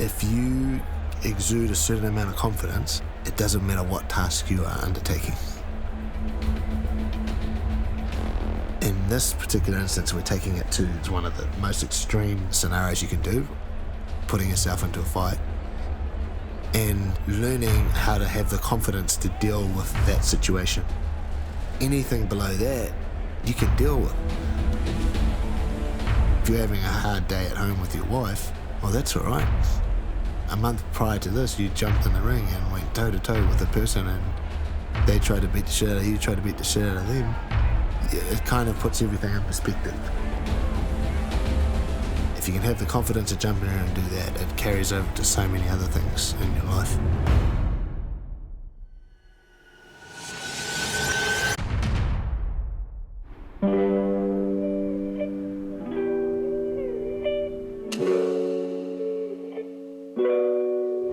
If you exude a certain amount of confidence, it doesn't matter what task you are undertaking. In this particular instance, we're taking it to one of the most extreme scenarios you can do, putting yourself into a fight and learning how to have the confidence to deal with that situation. Anything below that, you can deal with. If you're having a hard day at home with your wife, well, that's all right. A month prior to this, you jumped in the ring and went toe-to-toe with a person and they tried to beat the shit out of you, tried to beat the shit out of them. It kind of puts everything in perspective. If you can have the confidence to jump in there and do that, it carries over to so many other things in your life.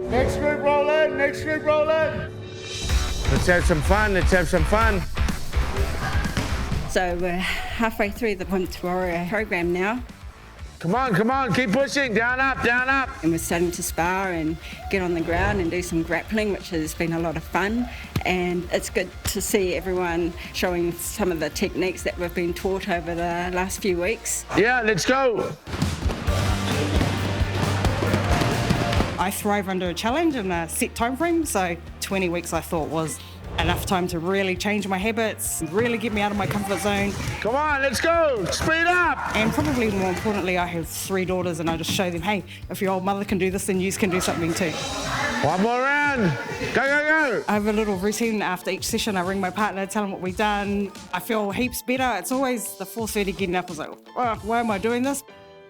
Next group roll in, next group roll in. Let's have some fun, let's have some fun. So we're halfway through the Hunt to Warrior program now. Come on, keep pushing, down, up, down, up. And we're starting to spar and get on the ground and do some grappling, which has been a lot of fun. And it's good to see everyone showing some of the techniques that we've been taught over the last few weeks. Yeah, let's go. I thrive under a challenge and a set time frame, so 20 weeks I thought was enough time to really change my habits, really get me out of my comfort zone. Come on, let's go, speed up. And probably more importantly, I have 3 daughters and I just show them, hey, if your old mother can do this, then you can do something too. One more round, go, go, go. I have a little routine after each session. I ring my partner, tell him what we've done. I feel heaps better. It's always the 4:30 getting up. I was like, oh, why am I doing this?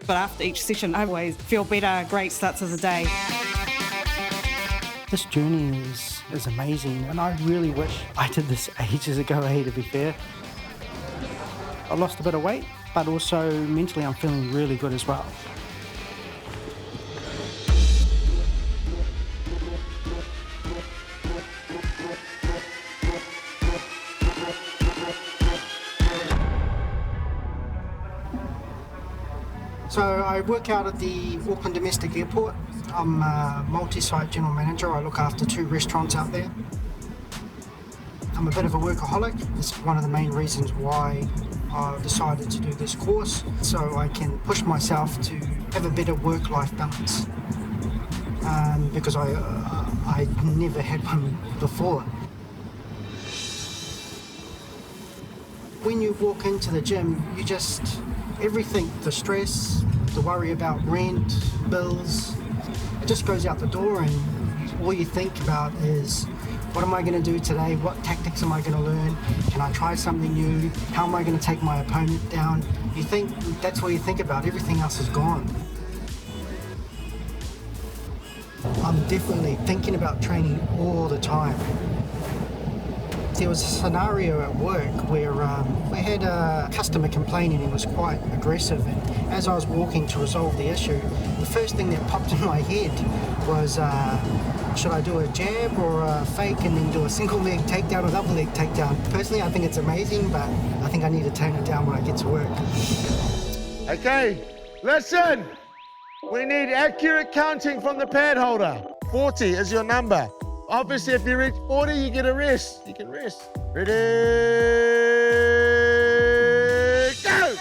But after each session, I always feel better, great starts of the day. This journey is amazing, and I really wish I did this ages ago, to be fair. I lost a bit of weight, but also mentally I'm feeling really good as well. So I work out at the Auckland Domestic Airport. I'm a multi-site general manager. I look after 2 restaurants out there. I'm a bit of a workaholic. It's one of the main reasons why I decided to do this course, so I can push myself to have a better work-life balance. Because I never had one before. When you walk into the gym, you just, everything, the stress, the worry about rent, bills, it just goes out the door, and all you think about is, what am I going to do today? What tactics am I going to learn? Can I try something new? How am I going to take my opponent down? You think, that's what you think about. Everything else is gone. I'm definitely thinking about training all the time. There was a scenario at work where we had a customer complaining. He was quite aggressive, and as I was walking to resolve the issue, the first thing that popped in my head was, should I do a jab or a fake and then do a single leg takedown or double leg takedown? Personally, I think it's amazing, but I think I need to tone it down when I get to work. Okay, listen. We need accurate counting from the pad holder. 40 is your number. Obviously, if you reach 40, you get a rest. You can rest. Ready, go!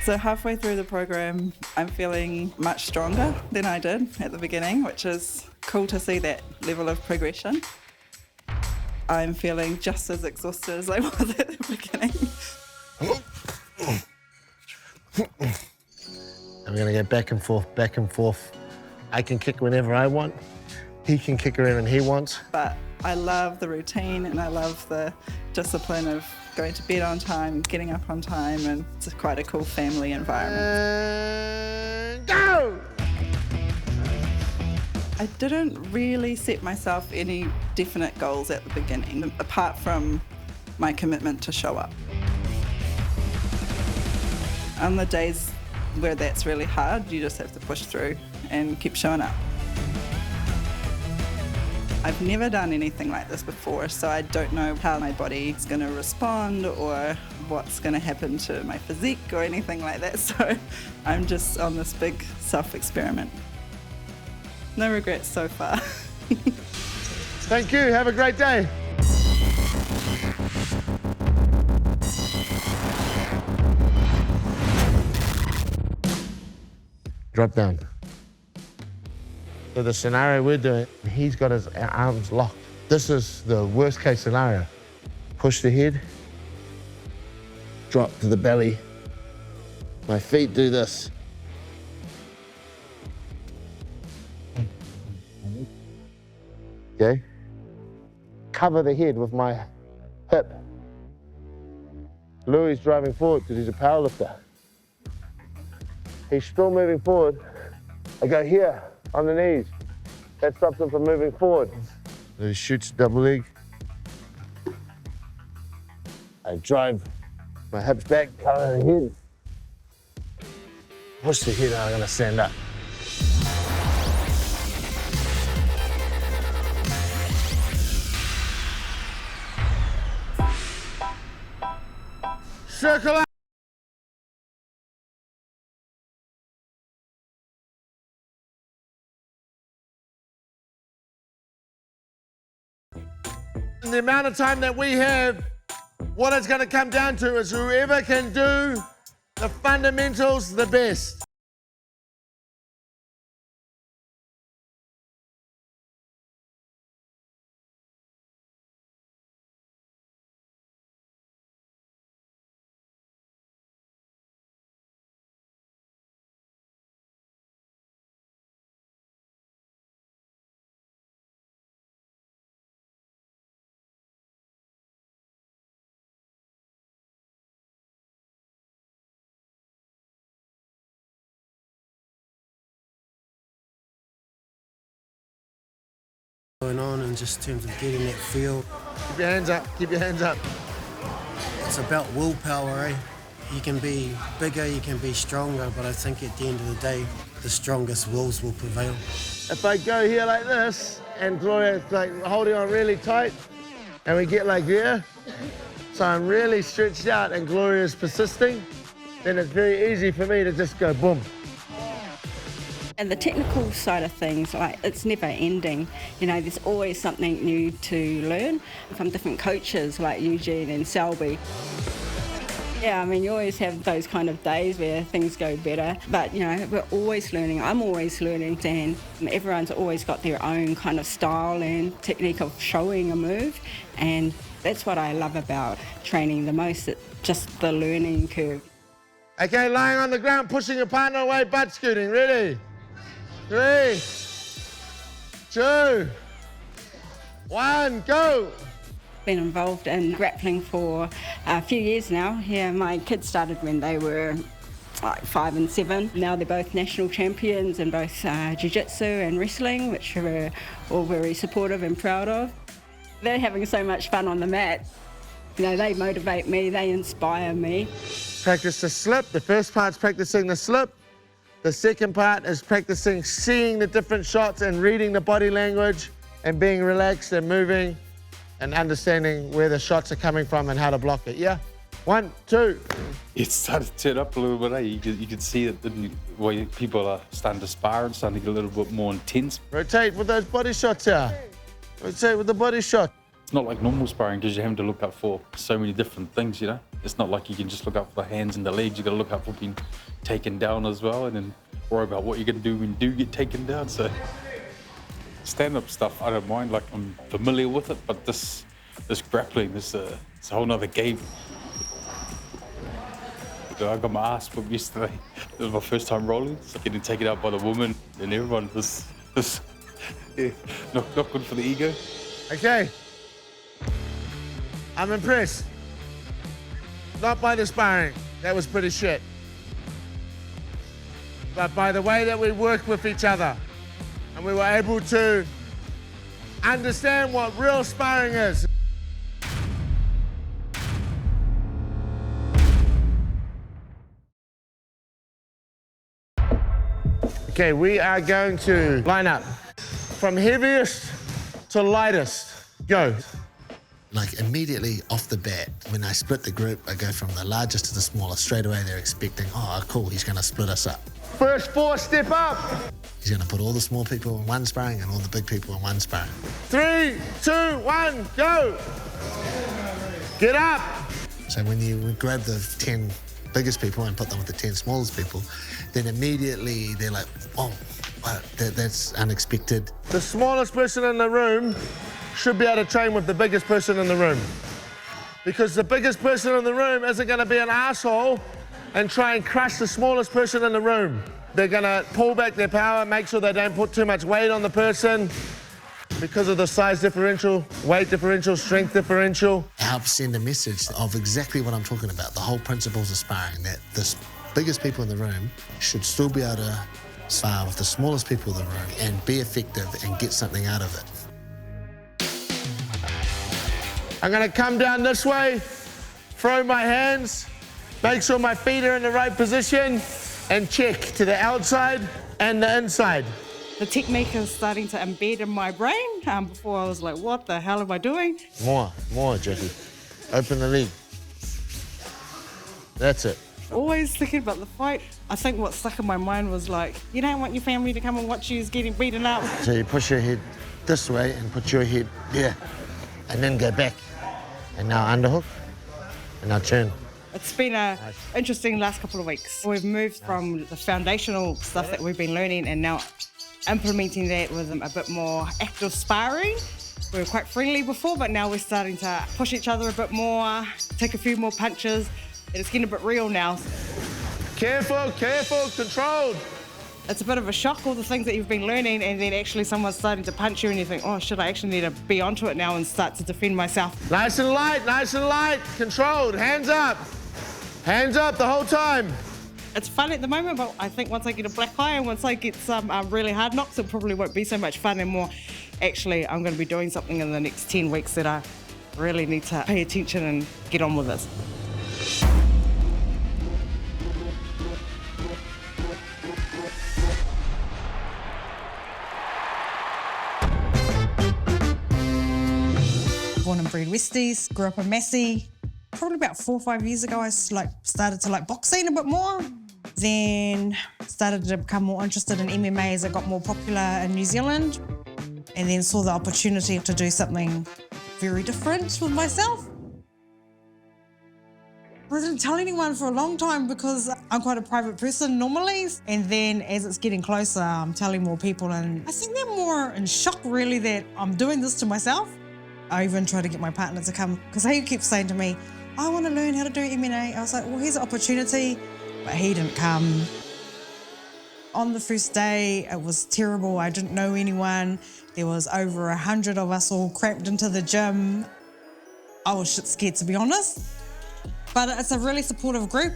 So halfway through the program, I'm feeling much stronger than I did at the beginning, which is cool to see that level of progression. I'm feeling just as exhausted as I was at the beginning. I'm going to go back and forth, back and forth. I can kick whenever I want. He can kick whenever he wants. But I love the routine and I love the discipline of going to bed on time, getting up on time, and it's quite a cool family environment. Go! I didn't really set myself any definite goals at the beginning, apart from my commitment to show up. On the days where that's really hard, you just have to push through and keep showing up. I've never done anything like this before, so I don't know how my body is going to respond or what's going to happen to my physique or anything like that. So I'm just on this big self-experiment. No regrets so far. Thank you. Have a great day. Drop down. So the scenario we're doing, he's got his arms locked. This is the worst case scenario. Push the head, drop to the belly. My feet do this. Okay? Cover the head with my hip. Louis driving forward because he's a powerlifter. He's still moving forward. I go here on the knees. That stops him from moving forward. He shoots double leg. I drive my hips back, cover the head. Push the head and I'm gonna stand up. Circle out. In the amount of time that we have, what it's going to come down to is whoever can do the fundamentals the best. Going on and just in terms of getting that feel. Keep your hands up, keep your hands up. It's about willpower, eh? You can be bigger, you can be stronger, but I think at the end of the day, the strongest wills will prevail. If I go here like this, and Gloria's like holding on really tight, and we get like here, so I'm really stretched out and Gloria's persisting, then it's very easy for me to just go boom. And the technical side of things, like, it's never ending. You know, there's always something new to learn from different coaches like Eugene and Selby. Yeah, I mean, you always have those kind of days where things go better, but, you know, we're always learning. I'm always learning, and everyone's always got their own kind of style and technique of showing a move, and that's what I love about training the most, it's just the learning curve. Okay, lying on the ground, pushing your partner away, butt scooting. Ready? 3, 2, 1, go! Been involved in grappling for a few years now. Yeah, my kids started when they were like 5 and 7. Now they're both national champions in both jiu-jitsu and wrestling, which we're all very supportive and proud of. They're having so much fun on the mat. You know, they motivate me, they inspire me. Practice the slip. The first part's practicing the slip. The second part is practicing seeing the different shots and reading the body language and being relaxed and moving and understanding where the shots are coming from and how to block it. Yeah? 1, 2. It started to turn up a little bit, eh? You could see that the way people are starting to spar and starting to get a little bit more intense. Rotate with those body shots here. Rotate with the body shot. It's not like normal sparring because you're having to look out for so many different things, you know? It's not like you can just look out for the hands and the legs. You've got to look out for being taken down as well and then worry about what you're going to do when you do get taken down. So stand-up stuff, I don't mind. Like, I'm familiar with it, but this grappling, it's a whole nother game. I got my ass whooped yesterday. It was my first time rolling, so getting taken out by the woman and everyone was yeah, not good for the ego. Okay. I'm impressed. Not by the sparring. That was pretty shit. But by the way that we worked with each other and we were able to understand what real sparring is. Okay, we are going to line up from heaviest to lightest. Go. Like immediately off the bat, when I split the group, I go from the largest to the smallest. Straight away, they're expecting, oh, cool, he's going to split us up. First 4, step up. He's going to put all the small people in one sparring and all the big people in one sparring. 3, 2, 1, go. Get up. So when you grab the 10 biggest people and put them with the 10 smallest people, then immediately they're like, oh, wow, that's unexpected. The smallest person in the room should be able to train with the biggest person in the room. Because the biggest person in the room isn't going to be an asshole and try and crush the smallest person in the room. They're going to pull back their power, make sure they don't put too much weight on the person because of the size differential, weight differential, strength differential. It helps send a message of exactly what I'm talking about, the whole principles of sparring, that the biggest people in the room should still be able to spar with the smallest people in the room and be effective and get something out of it. I'm going to come down this way, throw my hands, make sure my feet are in the right position, and check to the outside and the inside. The technique is starting to embed in my brain. Before I was like, what the hell am I doing? More, Jackie. Open the leg. That's it. Always thinking about the fight. I think what stuck in my mind was like, you don't want your family to come and watch you getting beaten up. So you push your head this way and put your head here, and then go back. And now underhook, and now turn. It's been an interesting last couple of weeks. We've moved from the foundational stuff that we've been learning and now implementing that with a bit more active sparring. We were quite friendly before, but now we're starting to push each other a bit more, take a few more punches, and it's getting a bit real now. Careful, controlled. It's a bit of a shock, all the things that you've been learning, and then actually someone's starting to punch you and you think, oh shit, I actually need to be onto it now and start to defend myself. Nice and light, controlled, hands up. Hands up the whole time. It's fun at the moment, but I think once I get a black eye and once I get some really hard knocks, it probably won't be so much fun and more, actually, I'm going to be doing something in the next 10 weeks that I really need to pay attention and get on with this. Born and bred Westies, grew up in Massey. Probably about 4 or 5 years ago, I started to like boxing a bit more. Then started to become more interested in MMA as it got more popular in New Zealand. And then saw the opportunity to do something very different with myself. I didn't tell anyone for a long time because I'm quite a private person normally. And then as it's getting closer, I'm telling more people. And I think they're more in shock really that I'm doing this to myself. I even tried to get my partner to come because he keeps saying to me, I want to learn how to do MMA. I was like, well, here's an opportunity, but he didn't come. On the first day, it was terrible. I didn't know anyone. There was over 100 of us all cramped into the gym. I was shit scared, to be honest. But it's a really supportive group.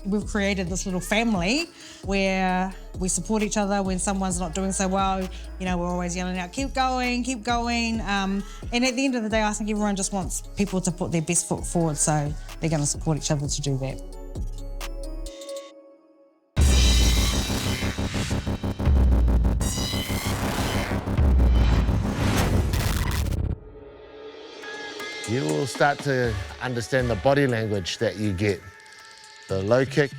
We've created this little family where we support each other when someone's not doing so well. You know, we're always yelling out, keep going, keep going. And at the end of the day, I think everyone just wants people to put their best foot forward, so they're going to support each other to do that. You will start to understand the body language that you get. The low kick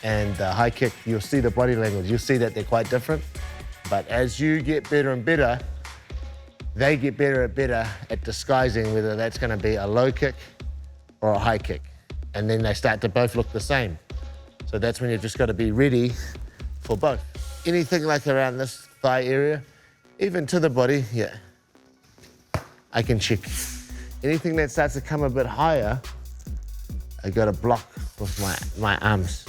and the high kick, you'll see the body language. You'll see that they're quite different. But as you get better and better, they get better and better at disguising whether that's going to be a low kick or a high kick. And then they start to both look the same. So that's when you've just got to be ready for both. Anything like around this thigh area, even to the body, yeah, I can check. Anything that starts to come a bit higher, I got to block with my arms.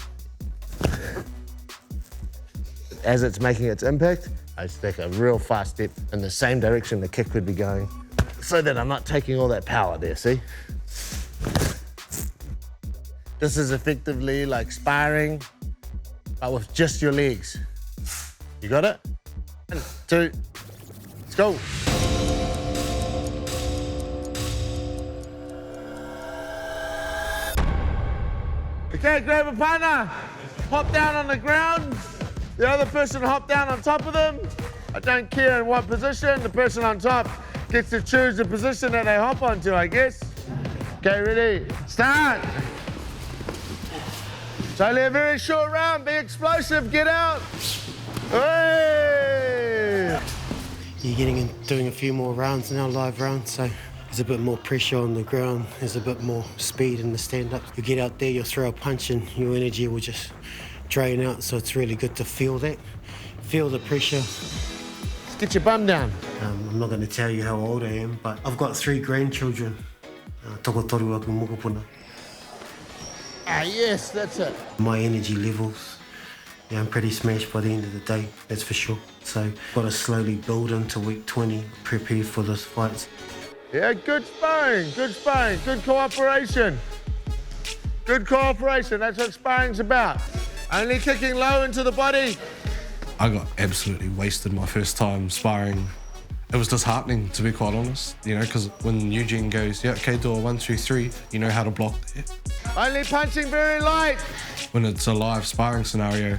As it's making its impact, I just take a real fast step in the same direction the kick would be going so that I'm not taking all that power there, see? This is effectively like sparring, but with just your legs. You got it? 1, 2, let's go. Okay, grab a partner, hop down on the ground. The other person hop down on top of them. I don't care in what position, the person on top gets to choose the position that they hop onto, I guess. Okay, ready, start. It's only a very short round, be explosive, get out. Hey! You're doing a few more rounds now, live rounds, so there's a bit more pressure on the ground, there's a bit more speed in the stand-up. You get out there, you'll throw a punch and your energy will just drain out, so it's really good to feel that. Feel the pressure. Let's get your bum down. I'm not going to tell you how old I am, but I've got 3 grandchildren. Toko toru aku mokopuna. Ah, yes, that's it. My energy levels, yeah, I'm pretty smashed by the end of the day, that's for sure. So got to slowly build into week 20, prepare for this fight. Yeah, good sparring, good cooperation. Good cooperation, that's what sparring's about. Only kicking low into the body. I got absolutely wasted my first time sparring. It was disheartening, to be quite honest, you know, because when Eugene goes, yeah, okay, do a 1, 2, 3, you know how to block there. Only punching very light. When it's a live sparring scenario,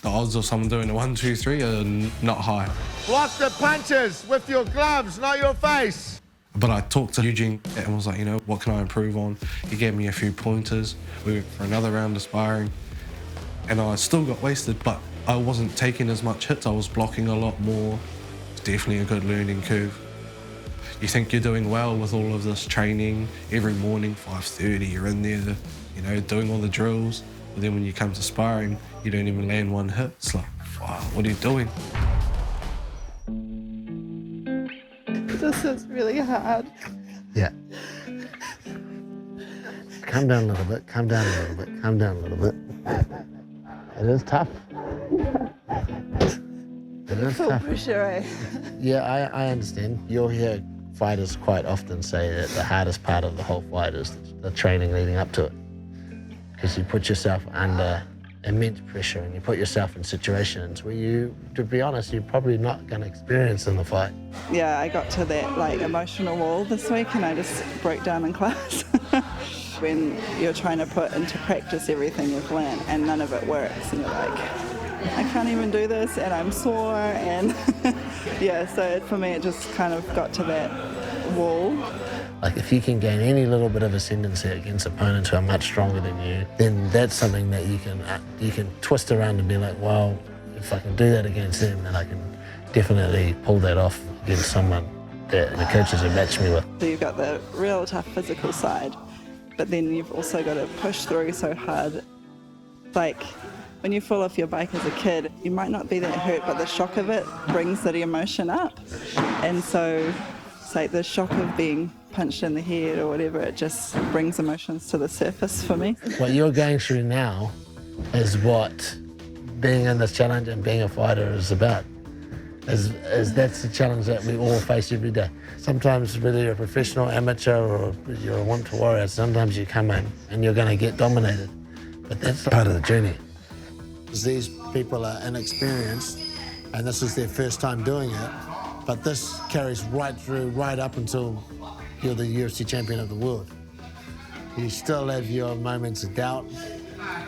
the odds of someone doing a 1, 2, 3 are not high. Block the punches with your gloves, not your face. But I talked to Eugene and was like, you know, what can I improve on? He gave me a few pointers. We went for another round of sparring and I still got wasted, but I wasn't taking as much hits. I was blocking a lot more. It's definitely a good learning curve. You think you're doing well with all of this training. Every morning, 5:30, you're in there, you know, doing all the drills. But then when you come to sparring, you don't even land one hit. It's like, wow, what are you doing? This is really hard. Yeah. Calm down a little bit, calm down a little bit, calm down a little bit. It is tough. It is tough. Pressure, eh? Yeah, I understand. You'll hear fighters quite often say that the hardest part of the whole fight is the training leading up to it. Because you put yourself under immense pressure and you put yourself in situations where you, to be honest, you're probably not going to experience in the fight. Yeah, I got to that like emotional wall this week and I just broke down in class. When you're trying to put into practice everything you've learned and none of it works and you're like, I can't even do this and I'm sore and yeah, so for me it just kind of got to that wall. Like if you can gain any little bit of ascendancy against opponents who are much stronger than you, then that's something that you can twist around and be like, well, if I can do that against them, then I can definitely pull that off against someone that the coaches have matched me with. So you've got the real tough physical side, but then you've also got to push through so hard. Like when you fall off your bike as a kid, you might not be that hurt, but the shock of it brings the emotion up. And so it's like the shock of being punched in the head or whatever, it just brings emotions to the surface for me. What you're going through now is what being in this challenge and being a fighter is about. Is that's the challenge that we all face every day. Sometimes whether you're a professional, amateur, or you're a want-to warrior, sometimes you come in and you're going to get dominated. But that's part of the journey. These people are inexperienced and this is their first time doing it, but this carries right through, right up until you're the UFC champion of the world. You still have your moments of doubt,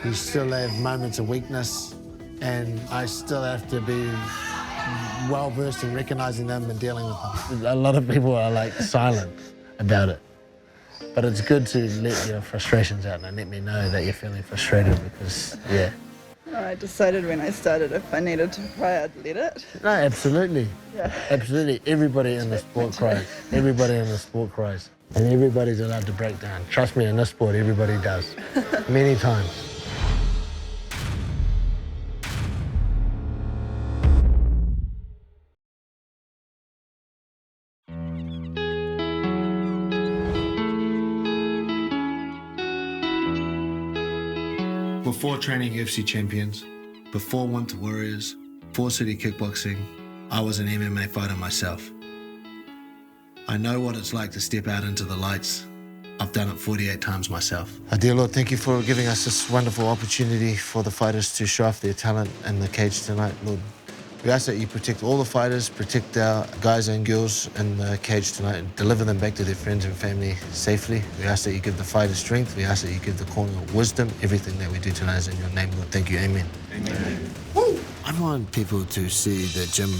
you still have moments of weakness, and I still have to be well versed in recognizing them and dealing with them. A lot of people are like silent about it, but it's good to let your frustrations out and let me know that you're feeling frustrated because, yeah. I decided when I started if I needed to cry, I'd let it. No, absolutely. Yeah. Absolutely. Everybody in the sport cries. Everybody in the sport cries. And everybody's allowed to break down. Trust me, in this sport, everybody does. Many times. Before training UFC champions, before Want Warriors, before City Kickboxing, I was an MMA fighter myself. I know what it's like to step out into the lights. I've done it 48 times myself. Dear Lord, thank you for giving us this wonderful opportunity for the fighters to show off their talent in the cage tonight, Lord. We ask that you protect all the fighters, protect our guys and girls in the cage tonight and deliver them back to their friends and family safely. We ask that you give the fighters strength. We ask that you give the corner wisdom. Everything that we do tonight is in your name, Lord. Thank you. Amen. Amen. Woo! I want people to see the gym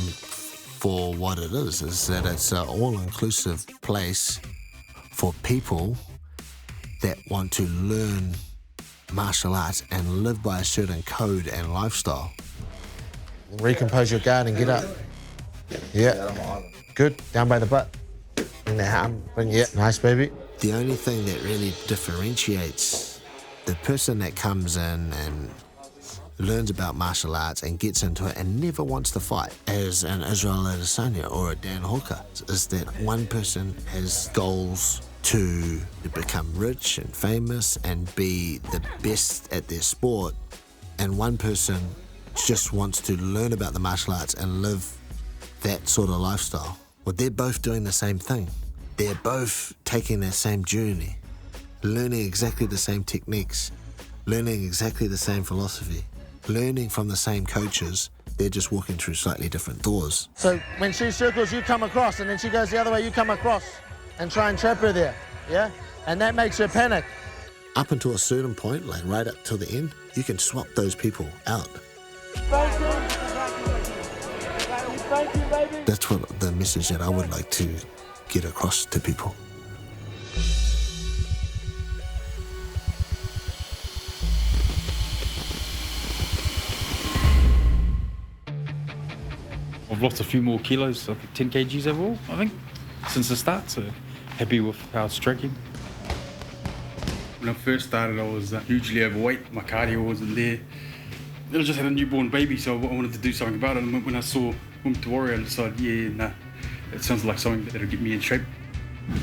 for what it is that it's an all-inclusive place for people that want to learn martial arts and live by a certain code and lifestyle. Recompose your guard and get up. Yeah. Good. Down by the butt. Bring the arm. Yeah. Nice, baby. The only thing that really differentiates the person that comes in and learns about martial arts and gets into it and never wants to fight, as an Israel Adesanya or a Dan Hooker, is that one person has goals to become rich and famous and be the best at their sport, and one person just wants to learn about the martial arts and live that sort of lifestyle. Well, they're both doing the same thing. They're both taking that same journey, learning exactly the same techniques, learning exactly the same philosophy, learning from the same coaches. They're just walking through slightly different doors. So when she circles, you come across, and then she goes the other way, you come across and try and trap her there, yeah? And that makes her panic. Up until a certain point, like right up till the end, you can swap those people out. That's what the message that I would like to get across to people. I've lost a few more kilos, like 10 kgs overall, I think, since the start, so happy with how it's tracking. When I first started, I was hugely overweight. My cardio wasn't there. I just had a newborn baby, so I wanted to do something about it. And when I saw Women to Warrior, I decided, it sounds like something that'll get me in shape.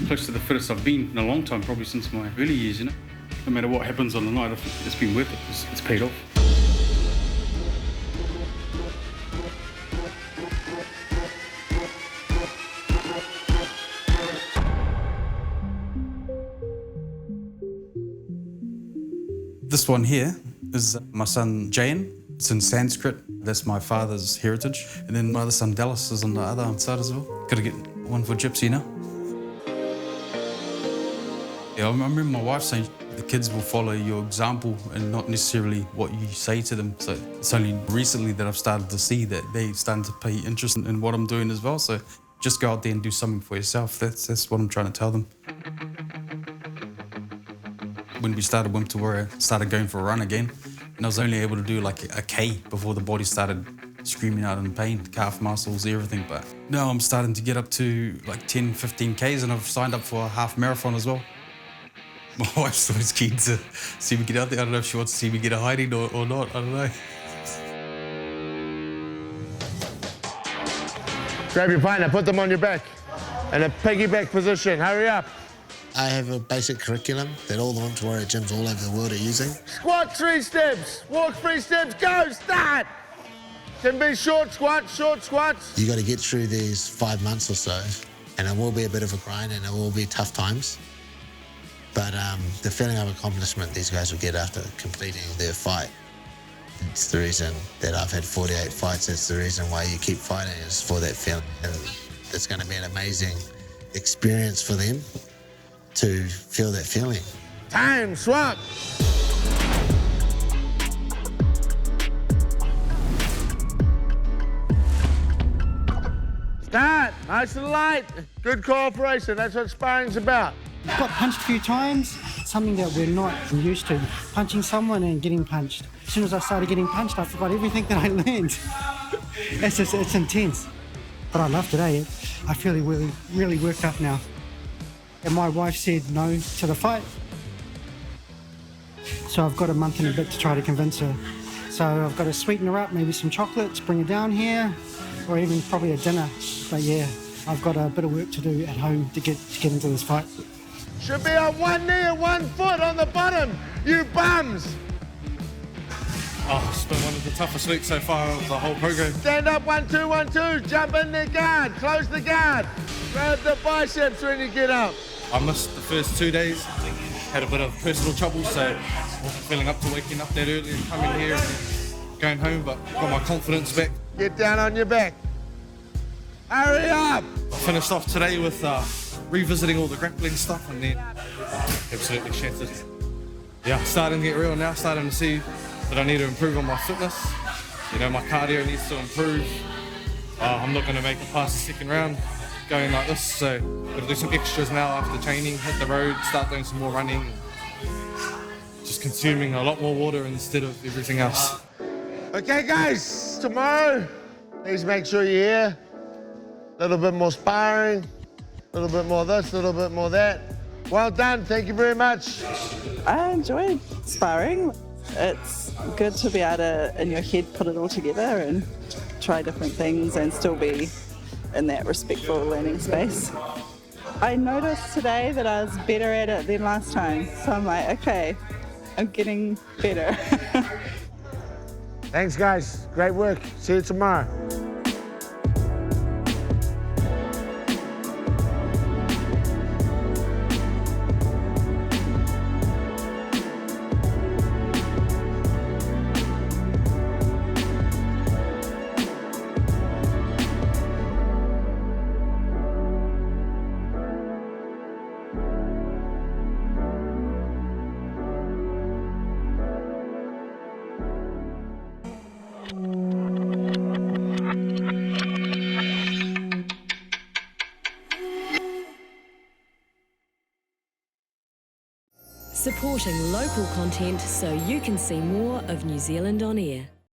Close to the fittest I've been in a long time, probably since my early years, No matter what happens on the night, I think it's been worth it. It's paid off. This one here is my son Jayan. It's in Sanskrit. That's my father's heritage. And then my other son Dallas is on the other side as well. Gotta get one for Gypsy now. Yeah, I remember my wife saying the kids will follow your example and not necessarily what you say to them. So it's only recently that I've started to see that they're starting to pay interest in what I'm doing as well. So just go out there and do something for yourself. That's what I'm trying to tell them. When we started Women to Warrior, I started going for a run again, and I was only able to do like a K before the body started screaming out in pain, calf muscles, everything. But now I'm starting to get up to like 10, 15 Ks, and I've signed up for a half marathon as well. My wife's always keen to see me get out there. I don't know if she wants to see me get a hiding or not, I don't know. Grab your partner, put them on your back. In a piggyback position, hurry up. I have a basic curriculum that all the Women to Warrior gyms all over the world are using. Squat 3 steps, walk 3 steps, go, start. Can be short squats. You got to get through these 5 months or so, and it will be a bit of a grind and it will be tough times. But the feeling of accomplishment these guys will get after completing their fight, it's the reason that I've had 48 fights. It's the reason why you keep fighting, is for that feeling. And it's going to be an amazing experience for them to feel that feeling. Time, swap. Start, nice and light. Good cooperation, that's what sparring's about. Got punched a few times, something that we're not used to. Punching someone and getting punched. As soon as I started getting punched, I forgot everything that I learned. It's intense. But I loved it, eh? I feel really worked up now. And my wife said no to the fight. So I've got a month and a bit to try to convince her. So I've got to sweeten her up, maybe some chocolates, bring her down here, or even probably a dinner. But yeah, I've got a bit of work to do at home to get into this fight. Should be on one knee and 1 foot on the bottom, you bums! Oh, it's been one of the toughest weeks so far of the whole program. Stand up, 1, 2, 1, 2, jump in the guard, close the guard. Grab the biceps when you get up. I missed the first 2 days, had a bit of personal trouble, so I wasn't feeling up to waking up that early and coming here and going home, but got my confidence back. Get down on your back. Hurry up! I finished off today with revisiting all the grappling stuff, and then absolutely shattered. Yeah, starting to get real now, starting to see that I need to improve on my fitness. You know, my cardio needs to improve. I'm not going to make it past the second round going like this, so got to do some extras now after training, hit the road, start doing some more running, just consuming a lot more water instead of everything else. Okay, guys, tomorrow, please make sure you're here. A little bit more sparring, a little bit more this, a little bit more that. Well done, thank you very much. I enjoyed sparring. It's good to be able to, in your head, put it all together and try different things and still be in that respectful learning space. I noticed today that I was better at it than last time, so I'm like, okay, I'm getting better. Thanks, guys. Great work. See you tomorrow. Supporting local content so you can see more of New Zealand on air.